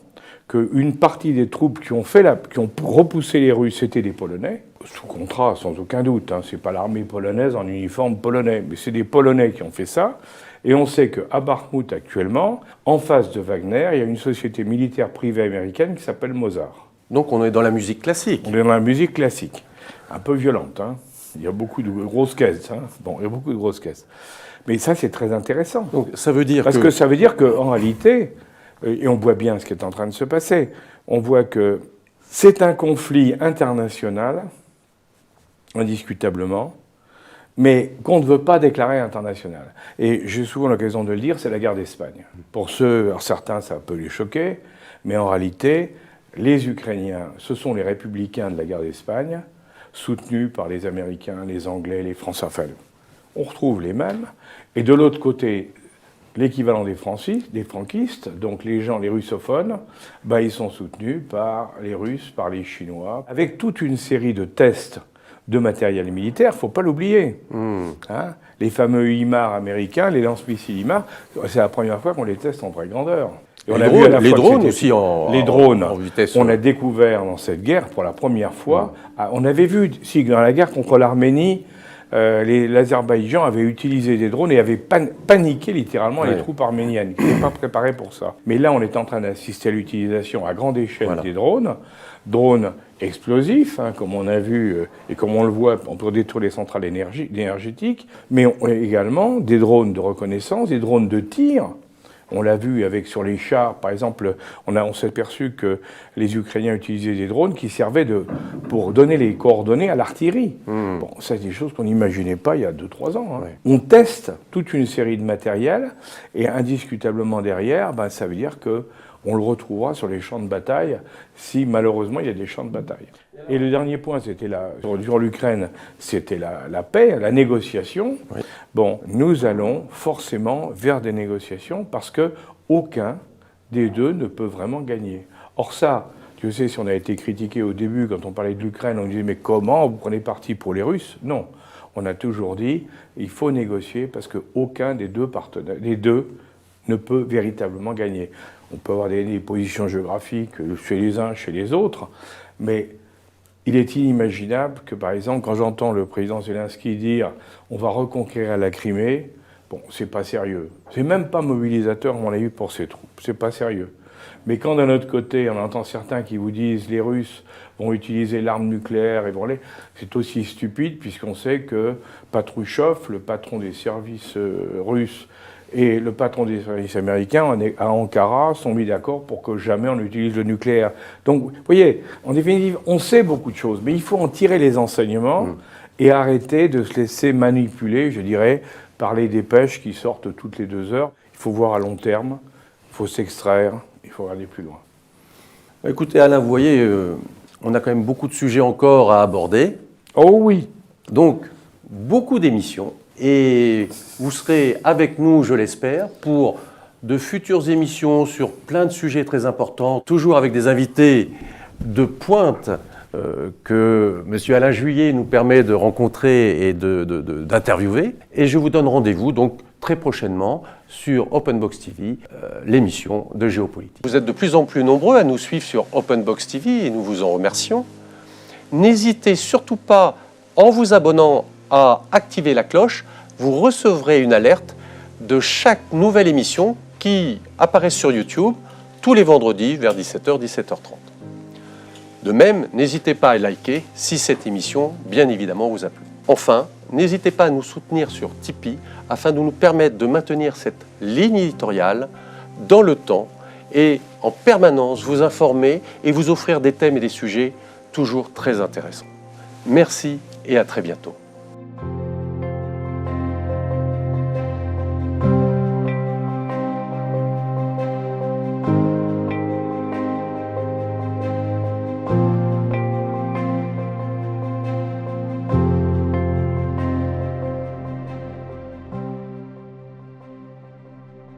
qu'une partie des troupes qui ont repoussé les Russes, c'était des Polonais, sous contrat, sans aucun doute. Hein, c'est pas l'armée polonaise en uniforme polonais, mais c'est des Polonais qui ont fait ça. Et on sait qu'à Bakhmout, actuellement, en face de Wagner, il y a une société militaire privée américaine qui s'appelle Mozart.
Donc on est dans la musique classique.
On est dans la musique classique. Un peu violente, hein. Il y a beaucoup de grosses caisses. Hein. Bon, il y a beaucoup de grosses caisses. Mais ça, c'est très intéressant.
Donc, ça veut dire
Parce que ça veut dire qu'en réalité, et on voit bien ce qui est en train de se passer, on voit que c'est un conflit international, indiscutablement, mais qu'on ne veut pas déclarer international. Et j'ai souvent l'occasion de le dire, c'est la guerre d'Espagne. Pour certains, ça peut les choquer, mais en réalité, les Ukrainiens, ce sont les républicains de la guerre d'Espagne, soutenus par les Américains, les Anglais, les Français, enfin, on retrouve les mêmes. Et de l'autre côté, l'équivalent des franquistes, donc les russophones, bah, ils sont soutenus par les Russes, par les Chinois, avec toute une série de tests de matériel militaire, il ne faut pas l'oublier. Hein, les fameux HIMARS américains, les lance-missiles HIMARS, c'est la première fois qu'on les teste en vraie grandeur.
Et on a vu les drones aussi en vitesse.
On a découvert dans cette guerre, pour la première fois, on avait vu, dans la guerre contre l'Arménie, l'Azerbaïdjan avait utilisé des drones et avait paniqué littéralement les troupes arméniennes, qui n'étaient pas préparées pour ça. Mais là, on est en train d'assister à l'utilisation à grande échelle des drones explosifs, hein, comme on a vu et comme on le voit, on peut détruire les centrales énergétiques, mais également des drones de reconnaissance, des drones de tir. On l'a vu sur les chars, par exemple, on s'est aperçu que les Ukrainiens utilisaient des drones qui servaient pour donner les coordonnées à l'artillerie. Bon, ça, c'est des choses qu'on n'imaginait pas il y a 2-3 ans. Hein. On teste toute une série de matériel, et indiscutablement derrière, ben, ça veut dire qu'on le retrouvera sur les champs de bataille, si malheureusement il y a des champs de bataille. Et le dernier point, c'était sur l'Ukraine, c'était la paix, la négociation. Oui. Bon, nous allons forcément vers des négociations parce qu'aucun des deux ne peut vraiment gagner. Or ça, tu sais, si on a été critiqué au début, quand on parlait de l'Ukraine, on disait « mais comment vous prenez parti pour les Russes ?» Non, on a toujours dit « il faut négocier parce qu'aucun des deux partenaires, les deux, ne peut véritablement gagner. » On peut avoir des positions géographiques chez les uns, chez les autres, mais il est inimaginable que, par exemple, quand j'entends le président Zelensky dire « on va reconquérir la Crimée », bon, c'est pas sérieux. C'est même pas mobilisateur, à mon avis, pour ces troupes. C'est pas sérieux. Mais quand d'un autre côté, on entend certains qui vous disent les Russes vont utiliser l'arme nucléaire et vont aller, c'est aussi stupide puisqu'on sait que Patrushev, le patron des services russes, et le patron des services américains à Ankara sont mis d'accord pour que jamais on utilise le nucléaire. Donc, vous voyez, en définitive, on sait beaucoup de choses, mais il faut en tirer les enseignements et arrêter de se laisser manipuler, je dirais, par les dépêches qui sortent toutes les 2 heures. Il faut voir à long terme, il faut s'extraire, il faut aller plus loin.
Écoutez, Alain, vous voyez, on a quand même beaucoup de sujets encore à aborder.
Oh oui.
Donc, beaucoup d'émissions. Et vous serez avec nous, je l'espère, pour de futures émissions sur plein de sujets très importants, toujours avec des invités de pointe que M. Alain Juillet nous permet de rencontrer et d'interviewer. Et je vous donne rendez-vous donc très prochainement sur Openbox TV, l'émission de géopolitique. Vous êtes de plus en plus nombreux à nous suivre sur Openbox TV et nous vous en remercions. N'hésitez surtout pas, en vous abonnant, à activer la cloche. Vous recevrez une alerte de chaque nouvelle émission qui apparaît sur YouTube tous les vendredis vers 17h, 17h30. De même, n'hésitez pas à liker si cette émission, bien évidemment, vous a plu. Enfin, n'hésitez pas à nous soutenir sur Tipeee afin de nous permettre de maintenir cette ligne éditoriale dans le temps et en permanence vous informer et vous offrir des thèmes et des sujets toujours très intéressants. Merci et à très bientôt.